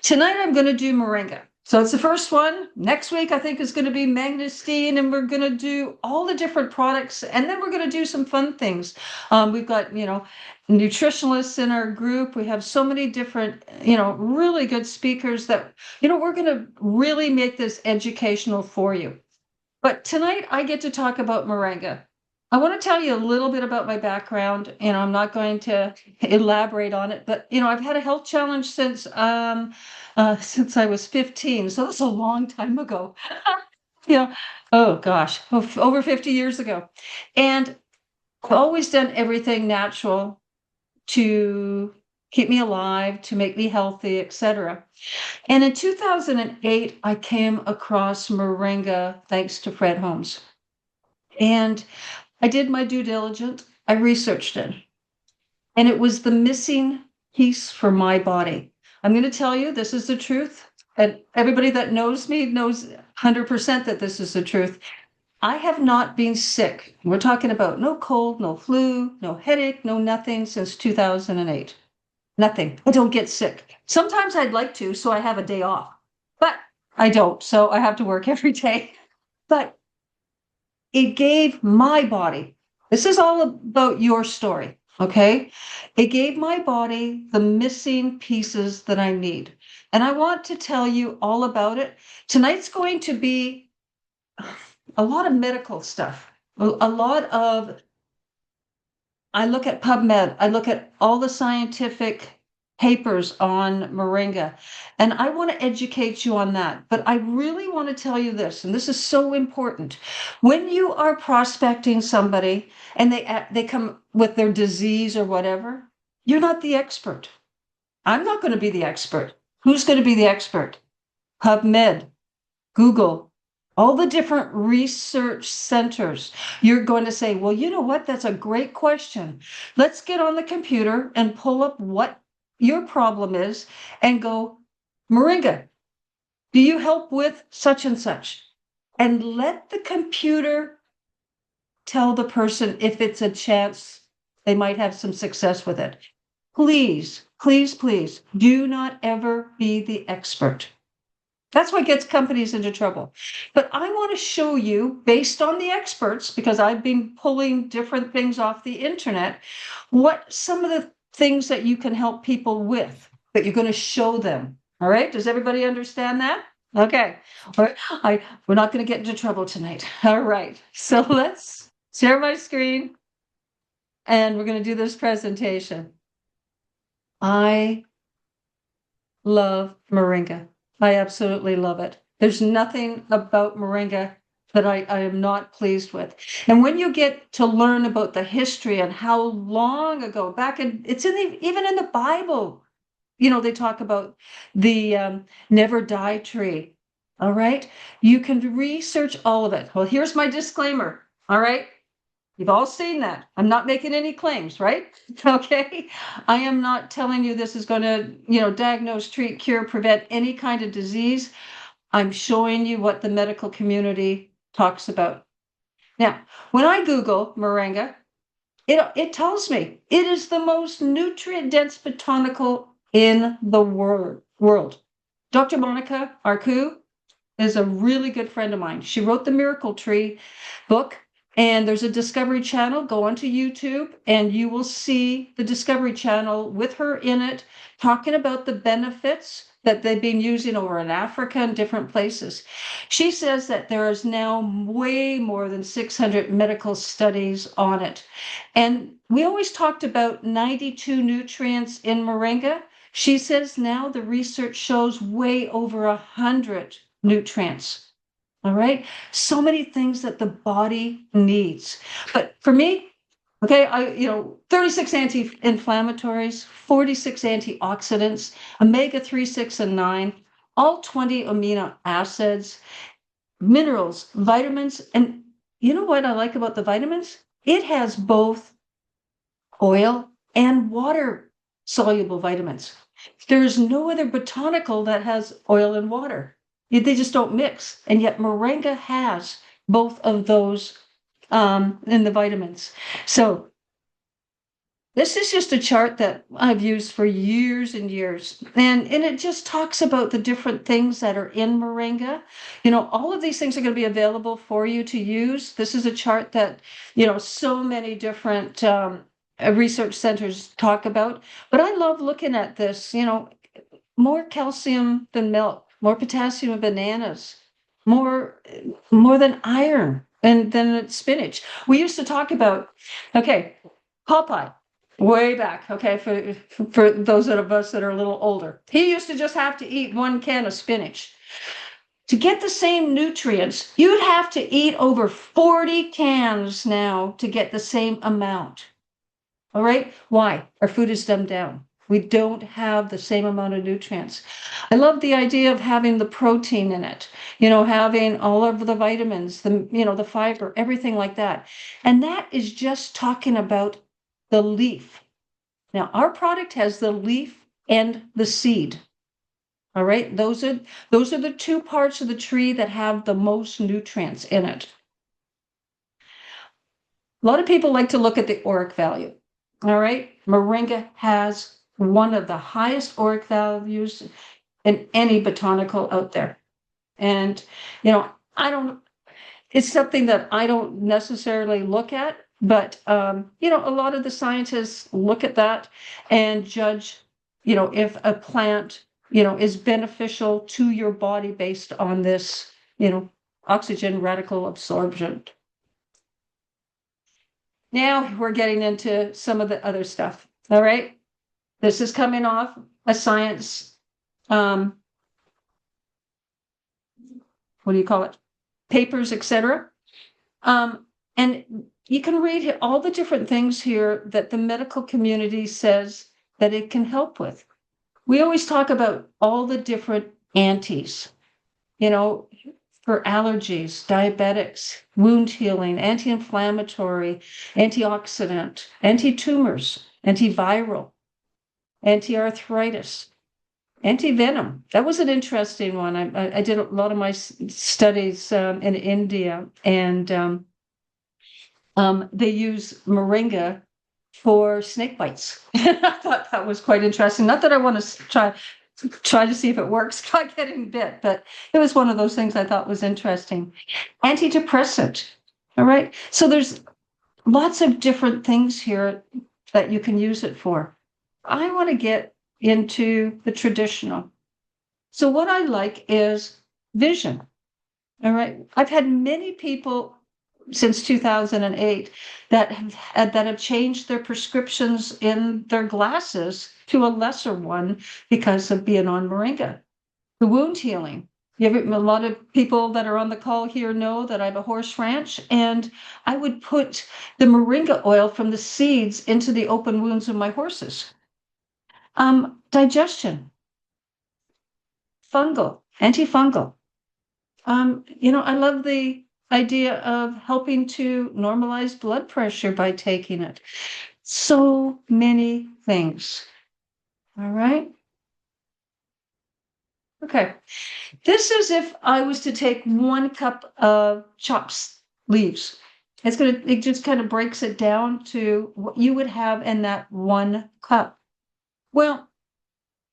Tonight I'm going to do Moringa. So it's the first one. Next week, I think, is going to be Magnistine, and we're going to do all the different products, and then we're going to do some fun things. We've got, nutritionalists in our group. We have so many different, really good speakers that, we're going to really make this educational for you. But tonight I get to talk about Moringa. I want to tell you a little bit about my background. I'm not going to elaborate on it, but I've had a health challenge since I was 15, so that's a long time ago. you know, oh gosh, over 50 years ago, and I've always done everything natural to keep me alive, to make me healthy, etc. And in 2008, I came across Moringa thanks to Fred Holmes. And I did my due diligence. I researched it. And it was the missing piece for my body. I'm going to tell you, this is the truth. And everybody that knows me knows 100% that this is the truth. I have not been sick. We're talking about no cold, no flu, no headache, no nothing since 2008. Nothing. I don't get sick. Sometimes I'd like to, so I have a day off, but I don't. So I have to work every day. But it gave my body, this is all about your story, okay? It gave my body the missing pieces that I need. And I want to tell you all about it. Tonight's going to be a lot of medical stuff, a lot of, I look at PubMed, I look at all the scientific papers on Moringa, and I want to educate you on that. But I really want to tell you this, and this is so important. When you are prospecting somebody and they come with their disease or whatever, you're not the expert. I'm not going to be the expert. Who's going to be the expert? PubMed, Google, all the different research centers. You're going to say, well, you know what? That's a great question. Let's get on the computer and pull up what your problem is and go, Moringa, do you help with such and such? And let the computer tell the person if it's a chance they might have some success with it. Please, please, please do not ever be the expert. That's what gets companies into trouble. But I want to show you, based on the experts, because I've been pulling different things off the internet, what some of the things that you can help people with, that you're going to show them. All right? Does everybody understand that? Okay. All right. We're not going to get into trouble tonight. All right. So let's share my screen, and we're going to do this presentation. I love Moringa. I absolutely love it. There's nothing about Moringa that I am not pleased with. And when you get to learn about the history and how long ago, it's even in the Bible, they talk about the never die tree. All right. You can research all of it. Well, here's my disclaimer. All right. You've all seen that. I'm not making any claims, right? Okay. I am not telling you this is going to, diagnose, treat, cure, prevent any kind of disease. I'm showing you what the medical community talks about. Now, when I Google Moringa, it tells me it is the most nutrient-dense botanical in the world. Dr. Monica Arcu is a really good friend of mine. She wrote the Miracle Tree book. And there's a Discovery Channel. Go onto YouTube and you will see the Discovery Channel with her in it, talking about the benefits that they've been using over in Africa and different places. She says that there is now way more than 600 medical studies on it. And we always talked about 92 nutrients in Moringa. She says now the research shows way over 100 nutrients. All right. So many things that the body needs. But for me, okay, 36 anti-inflammatories, 46 antioxidants, omega-3, 6, and 9, all 20 amino acids, minerals, vitamins. And you know what I like about the vitamins? It has both oil and water soluble vitamins. There is no other botanical that has oil and water. They just don't mix. And yet Moringa has both of those in the vitamins. So This is just a chart that I've used for years and years. And it just talks about the different things that are in Moringa. All of these things are going to be available for you to use. This is a chart that, so many different research centers talk about. But I love looking at this, more calcium than milk, more potassium in bananas, more more than iron and than spinach. We used to talk about, okay, Popeye, way back, okay, for those of us that are a little older. He used to just have to eat 1 can of spinach. To get the same nutrients, you'd have to eat over 40 cans now to get the same amount. All right. Why? Our food is dumbed down. We don't have the same amount of nutrients. I love the idea of having the protein in it, having all of the vitamins, the fiber, everything like that. And that is just talking about the leaf. Now, our product has the leaf and the seed. All right. Those are the two parts of the tree that have the most nutrients in it. A lot of people like to look at the ORAC value. All right. Moringa has one of the highest ORAC values in any botanical out there. And, it's something that I don't necessarily look at, but, a lot of the scientists look at that and judge, if a plant, is beneficial to your body based on this, oxygen radical absorption. Now we're getting into some of the other stuff. All right. This is coming off a science, what do you call it? Papers, etc. And you can read all the different things here that the medical community says that it can help with. We always talk about all the different antis, for allergies, diabetics, wound healing, anti-inflammatory, antioxidant, anti-tumors, antiviral, anti-arthritis, anti-venom. That was an interesting one. I did a lot of my studies in India, and they use Moringa for snake bites. I thought that was quite interesting. Not that I want to try to see if it works by getting bit, but it was one of those things I thought was interesting. Antidepressant. All right. So there's lots of different things here that you can use it for. I want to get into the traditional. So what I like is vision. All right. I've had many people since 2008 that have changed their prescriptions in their glasses to a lesser one because of being on Moringa. The wound healing. A lot of people that are on the call here know that I have a horse ranch, and I would put the Moringa oil from the seeds into the open wounds of my horses. Digestion, fungal, antifungal. I love the idea of helping to normalize blood pressure by taking it. So many things. All right. Okay. This is if I was to take 1 cup of chopped leaves. It just kind of breaks it down to what you would have in that 1 cup. Well,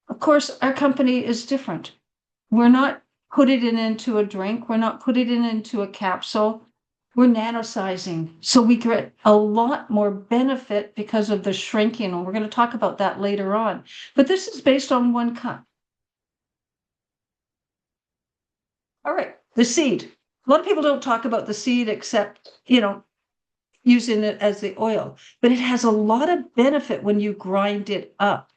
of course, our company is different. We're not putting it into a drink. We're not putting it into a capsule. We're nanosizing. So we get a lot more benefit because of the shrinking. And we're going to talk about that later on. But this is based on 1 cup. All right, the seed. A lot of people don't talk about the seed except, using it as the oil, but it has a lot of benefit when you grind it up.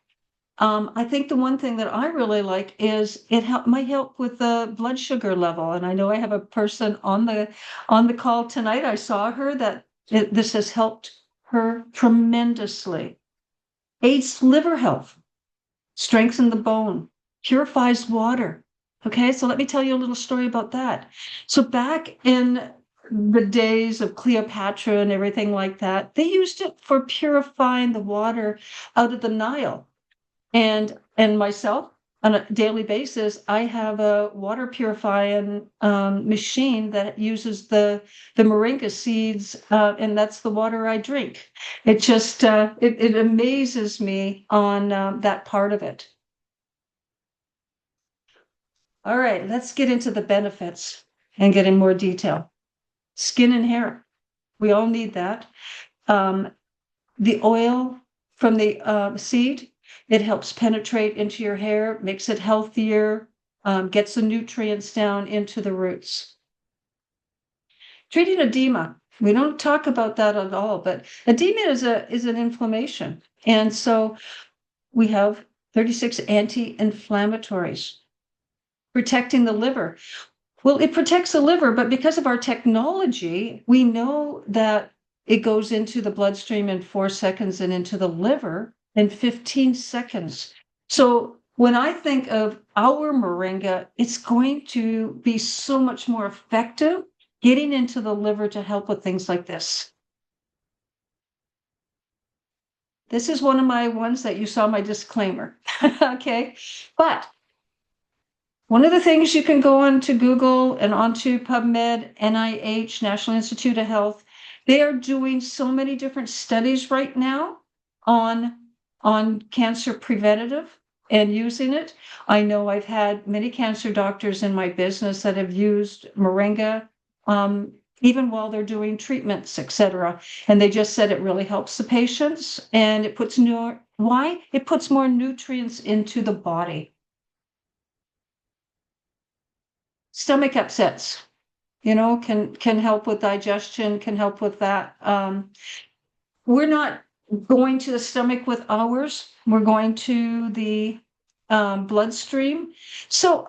I think the one thing that I really like is it might help with the blood sugar level. And I know I have a person on the call tonight. I saw her that this has helped her tremendously. Aids liver health, strengthens the bone, purifies water. Okay, so let me tell you a little story about that. So back in the days of Cleopatra and everything like that, they used it for purifying the water out of the Nile. And myself, on a daily basis, I have a water purifying machine that uses the moringa seeds, and that's the water I drink. It just it amazes me on that part of it. All right, let's get into the benefits and get in more detail. Skin and hair, we all need that. Um, the oil from the seed, it helps penetrate into your hair, makes it healthier, gets the nutrients down into the roots. Treating edema, we don't talk about that at all, but edema is an inflammation. And so we have 36 anti-inflammatories protecting the liver. Well, it protects the liver, but because of our technology, we know that it goes into the bloodstream in 4 seconds and into the liver in 15 seconds. So when I think of our moringa, it's going to be so much more effective getting into the liver to help with things like this. This is one of my ones that you saw my disclaimer. Okay. But one of the things you can go onto Google and onto PubMed, NIH, National Institute of Health, they are doing so many different studies right now on, on cancer preventative and using it. I know I've had many cancer doctors in my business that have used Moringa, even while they're doing treatments, et cetera. And they just said it really helps the patients and it puts why? It puts more nutrients into the body. Stomach upsets, can help with digestion, can help with that. We're not going to the stomach with ours. We're going to the bloodstream. So,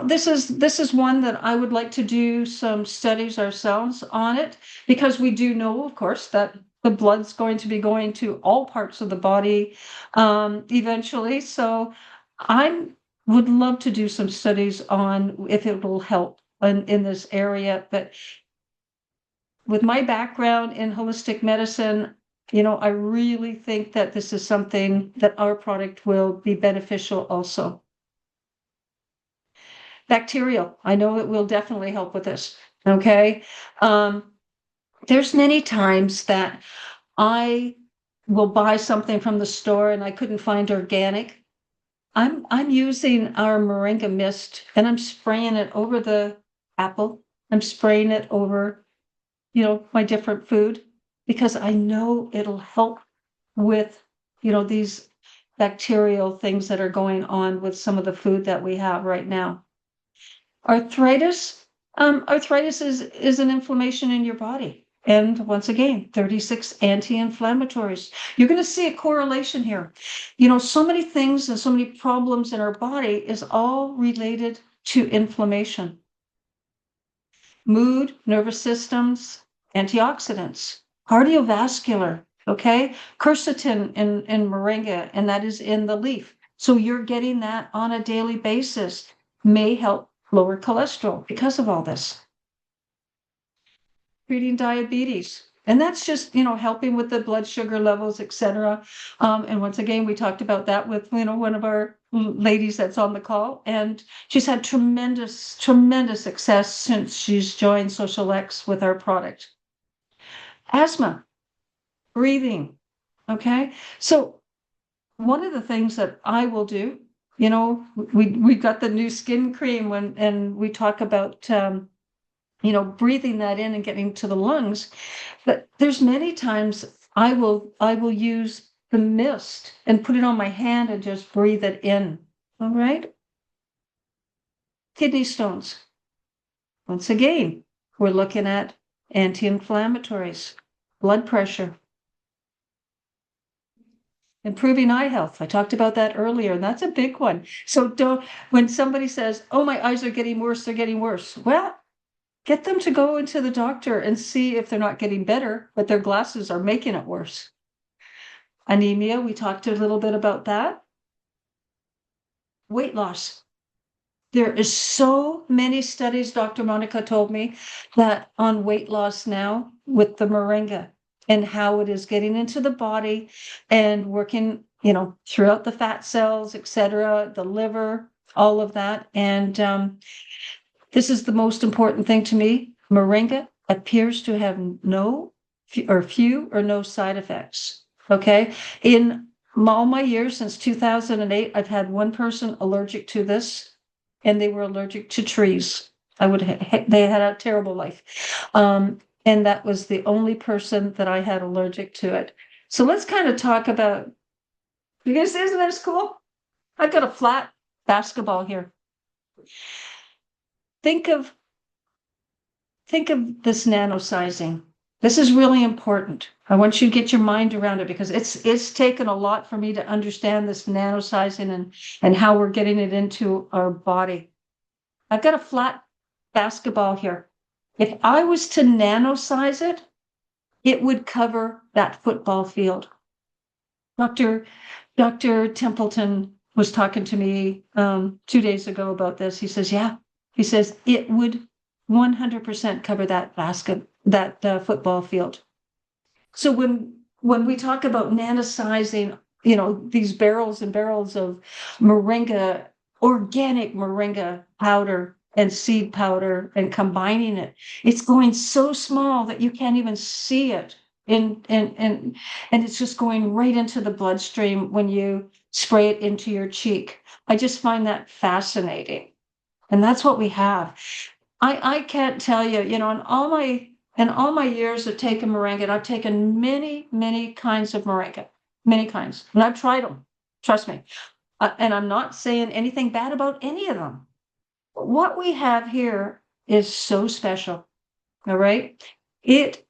this is one that I would like to do some studies ourselves on it, because we do know, of course, that the blood's going to be going to all parts of the body eventually. So I would love to do some studies on if it will help in this area. But with my background in holistic medicine, I really think that this is something that our product will be beneficial also. Bacterial, I know it will definitely help with this. Okay. There's many times that I will buy something from the store and I couldn't find organic. I'm using our Moringa mist and I'm spraying it over the apple. I'm spraying it over, my different food, because I know it'll help with, these bacterial things that are going on with some of the food that we have right now. Arthritis, arthritis is an inflammation in your body. And once again, 36 anti-inflammatories. You're going to see a correlation here. So many things and so many problems in our body is all related to inflammation. Mood, nervous systems, antioxidants, cardiovascular, okay? Quercetin in moringa, and that is in the leaf. So you're getting that on a daily basis, may help lower cholesterol because of all this. Treating diabetes. And that's just, helping with the blood sugar levels, et cetera. And once again, we talked about that with, one of our ladies that's on the call. And she's had tremendous, tremendous success since she's joined Social X with our product. Asthma, breathing. Okay. So one of the things that I will do, we've got the new skin cream and we talk about, breathing that in and getting to the lungs. But there's many times I will use the mist and put it on my hand and just breathe it in. All right. Kidney stones. Once again, we're looking at anti-inflammatories, blood pressure. Improving eye health. I talked about that earlier, and that's a big one. So when somebody says, oh, my eyes are getting worse, they're getting worse. Well, get them to go into the doctor and see if they're not getting better, but their glasses are making it worse. Anemia, we talked a little bit about that. Weight loss. There is so many studies, Dr. Monica told me, that on weight loss now with the moringa and how it is getting into the body and working, throughout the fat cells, et cetera, the liver, all of that. And this is the most important thing to me. Moringa appears to have few or no side effects. Okay. In all my years since 2008, I've had one person allergic to this, and they were allergic to trees. They had a terrible life. And that was the only person that I had allergic to it. So let's kind of talk about, because isn't this cool? I've got a flat basketball here. Think of this nano-sizing. This is really important. I want you to get your mind around it, because it's taken a lot for me to understand this nano-sizing and how we're getting it into our body. I've got a flat basketball here. If I was to nano-size it, it would cover that football field. Dr. Templeton was talking to me 2 days ago about this. He says, yeah, he says it would 100% cover that football field. So when we talk about nanosizing, these barrels and barrels of moringa, organic moringa powder and seed powder, and combining it, it's going so small that you can't even see it. And it's just going right into the bloodstream when you spray it into your cheek. I just find that fascinating. And that's what we have. I can't tell you, in all my years of taking moringa, and I've taken many kinds of moringa, many kinds, and I've tried them. Trust me. And I'm not saying anything bad about any of them. What we have here is so special. All right. It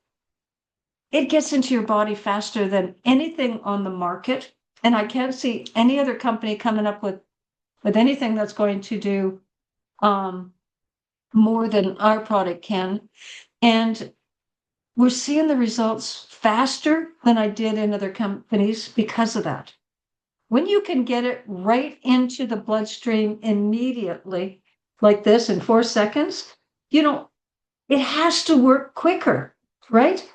gets into your body faster than anything on the market. And I can't see any other company coming up with anything that's going to do more than our product can. And we're seeing the results faster than I did in other companies because of that. When you can get it right into the bloodstream immediately, like this in 4 seconds, it has to work quicker, right?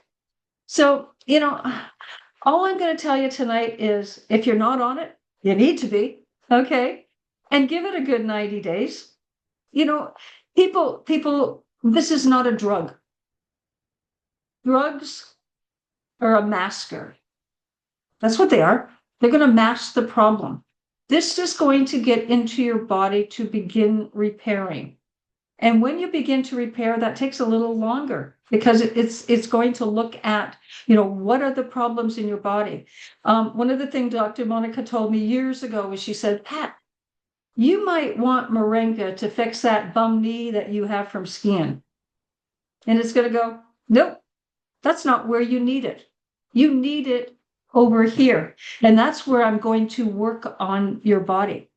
So, all I'm going to tell you tonight is, if you're not on it, you need to be, okay? And give it a good 90 days. People, this is not a drug. Drugs are a masker. That's what they are. They're going to mask the problem. This is going to get into your body to begin repairing. And when you begin to repair, that takes a little longer, because it's going to look at, what are the problems in your body. One of the things Dr. Monica told me years ago was, she said, Pat, you might want moringa to fix that bum knee that you have from skiing. And it's going to go, nope, that's not where you need it. You need it over here. And that's where I'm going to work on your body.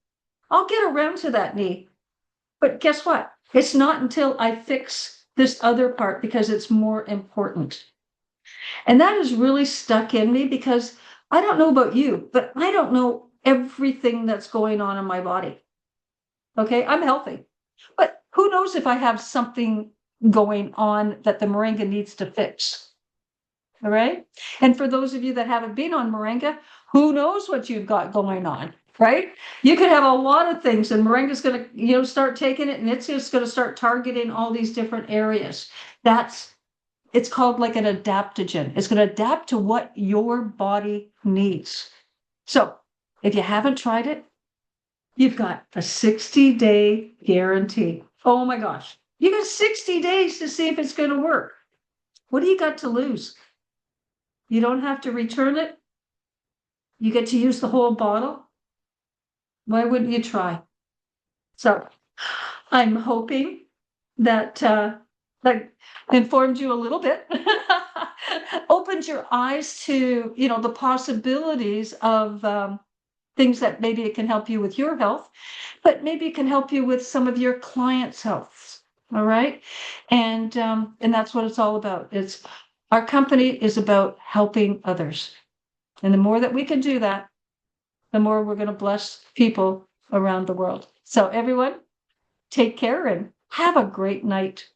I'll get around to that knee. But guess what? It's not until I fix this other part, because it's more important. And that has really stuck in me, because I don't know about you, but I don't know everything that's going on in my body. Okay, I'm healthy, but who knows if I have something going on that the moringa needs to fix. All right. And for those of you that haven't been on moringa, who knows what you've got going on, right? You could have a lot of things, and moringa's going to, start taking it, and it's just going to start targeting all these different areas. It's called like an adaptogen. It's going to adapt to what your body needs. So if you haven't tried it, you've got a 60-day guarantee. Oh my gosh. You got 60 days to see if it's going to work. What do you got to lose? You don't have to return it. You get to use the whole bottle. Why wouldn't you try? So I'm hoping that that informed you a little bit, opened your eyes to, the possibilities of things that maybe it can help you with your health, but maybe it can help you with some of your clients' health. All right. And that's what it's all about. Our company is about helping others. And the more that we can do that, the more we're going to bless people around the world. So everyone, take care and have a great night.